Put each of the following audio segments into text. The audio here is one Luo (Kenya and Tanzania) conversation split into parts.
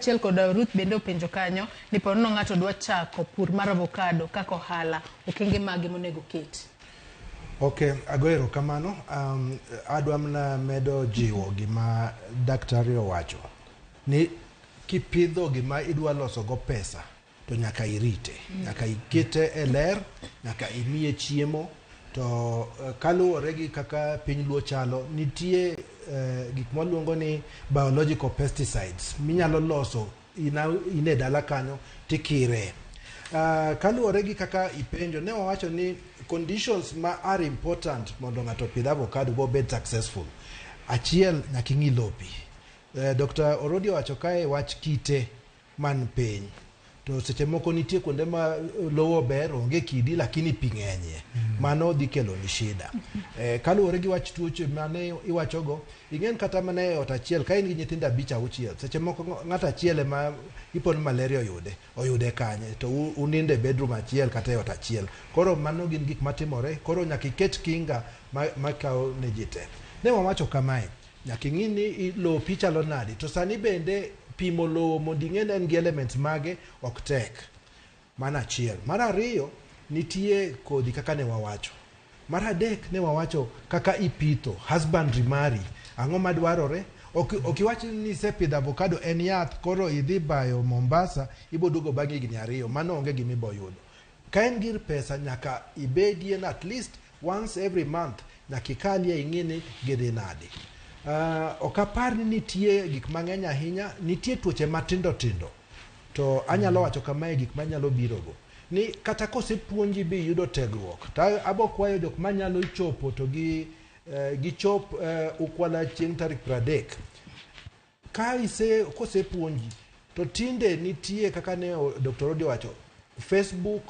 Chiel koda Ruth bende openjo kanyo ni po no ng'ato dwa chako pur mar avocado kako hala okenge mage monego ket. Okay, agoero kamano. Adwa mna medo jiwo gima daktari owacho ni kipidho gima idwa loso go pesa to nyaka irite, nyaka ikete e ler, nyaka imiye chiemo. To kaluwore gi kaka piny luo chalo, nitie gik mwaluongo ni biological pesticides minyalo loso ine dala kanyo tikire. Kaluwore gi kaka ipenjo, ne wawacho ni conditions ma are important mondo ng'ato pidh avocado bo bed successful. Achiel, nyaka ing'i lopi. Dr. Orodi wacho kae wach kite man piny. To seche moko nitie kuonde ma lowo ber, onge kidi lakini pi ng'enyie. Mano dhi kelo ni shida. Kaluwore gi wach tuoche mane iwachogo, ing'en kata mane ot achiel, ka in gi nyithindo 5-6, seche moko ng'ato achiel ema ipo ni malaria oyude kanye, to uninde bedroom achiel kata ot achiel. Koro mano gin gik matimore, koro nyaka iket kinga makawo ne ji te. Ne wawacho kamae, nyaka ing'i ni lopi chalo nadi, to sani bende pimo lowo mondo ing'e en gi elements mage ok tek. Mana achiel. Mar ariyo, nitie kodhi kaka ne wawacho. Mar adek, ne wawacho kaka ipitho, husbandry mari, ang'o madwarore. Okiwach ni isepidho avocado en yath, koro idhi bayo Mombasa, iboduogo bang'e higni 2, mano onge gima ibo yudo. Ka en gir pesa, nyaka ibedie at least once every month, nyaka ikalie ing'i ni gidhi nade. Ok apar ni nitie gik mang'eny ahinya, nitie tuoche matindo tindo. To anyalo wacho kamae gik manyalo birogo. Ni kata kosepuonji bi yudo tegruok. Ta abo kwayo jok manyalo chopo to gichop ukwala chieng' tarik 30. Kosepuonji, to tinde nitie kaka ne Dr. Rodi wacho, Facebook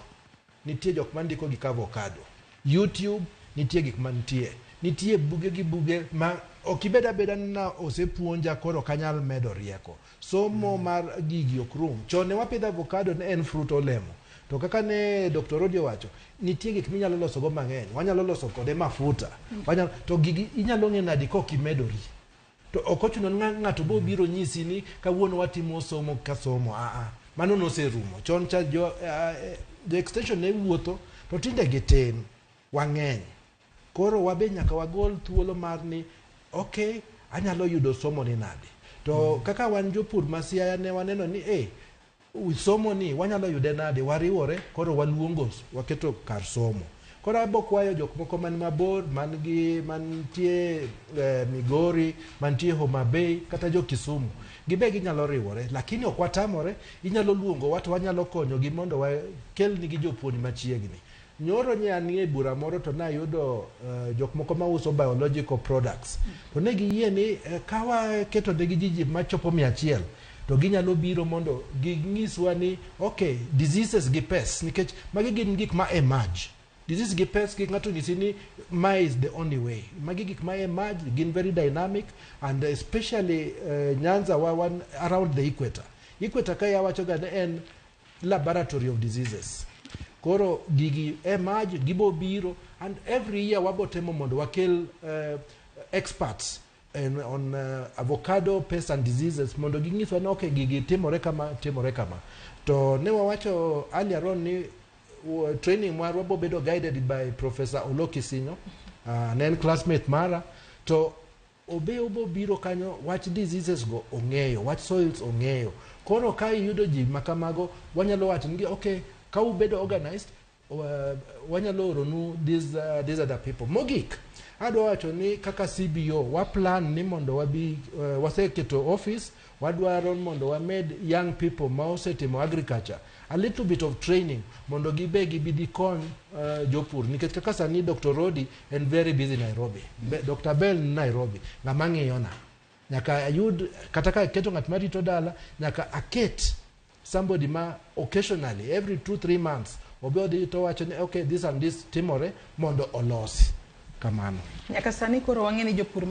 nitie jok mandiko gik avocado. YouTube nitie gik mantie. Nitie buge ma okibeda abeda na osepuonja koro kanyal medo rieko. Somo mar gigi ok rum. Chone wapidho avocado ne en fruit olemo. To kaka ne Dr. Rodi wacho, nitie gik minyalo loso go mang'eny. Wanyalo loso kode mafuta. To gigi inyalo ng'e nadi kok imedori. To ok ochuno ng'ato bo biro nyisi ni kawuono watimo somo ka somo. Mano noserumo. Chon cha the extension ne wuotho, to tinde gitin wang'eny. Koro wabe nyaka wagol thuolo mar ni okay, anyalo yudo somo ni nade. To kaka wan jopur masiaya ne waneno ni somo ni wanyalo yude nade, wariwore koro waluongo waketo kar somo. Koro abo kwayo jok moko man mabor, mantie Migori, mantie Homa Bay kata jo Kisumu, gibe ginyalo riwore, lakini ok watamore. Inyalo luongo watu, wanyalo konyo gi mondo wakel nigi jopuonj machiegni. Nyoro nyanie bura moro to nayudo jok moko mauso biological products. To ne giyie ni kawa keto negi jiji machopo 100, to ginyalo biro mondo ginyiswa ni okay, diseases gi pests, nikech magi gin gik ma emerge. Disease gi pests gi ng'ato nyisi ni ma is the only way. Magi gik ma emerge, gin very dynamic, and especially Nyanza one around the equator. Equator kaya wacho ga en laboratory of diseases. Koro gigi emerge, gibo biro, and every year wabotemo mondo wakel experts on avocado pests and diseases mondo ginyiswa na okay, gigi timore kama. To ne wawacho earlier on ni training mar wabo bedo guided by Professor Oloki Sinyo, ne classmate mara, to obo biro kanyo wach diseases go ong'eyo, wach soils ong'eyo. Koro ka yudo ji makamago, wanyalo wacho ni okay, ka ubedo organized, wanyalo oronu these other people. Mogik, adwa wacho ni kaka CBO, waplan ni mondo waseketo office, wadwaro mondo wamed young people ma osetimo agriculture a little bit of training mondo gibidi kon jopur. Nikech kaka sani Dr. Rodi and very busy Nairobi. Dr. Bell Nairobi. Ng'amang'eyona. Nyaka ayud, kataka keto ng'at marito dala, nyaka aket somebody ma occasionally every 2-3 months obedi to wacho ni okay, this and this timore mondo olosi kamano. Nyaka sani koro wang'e ni jopur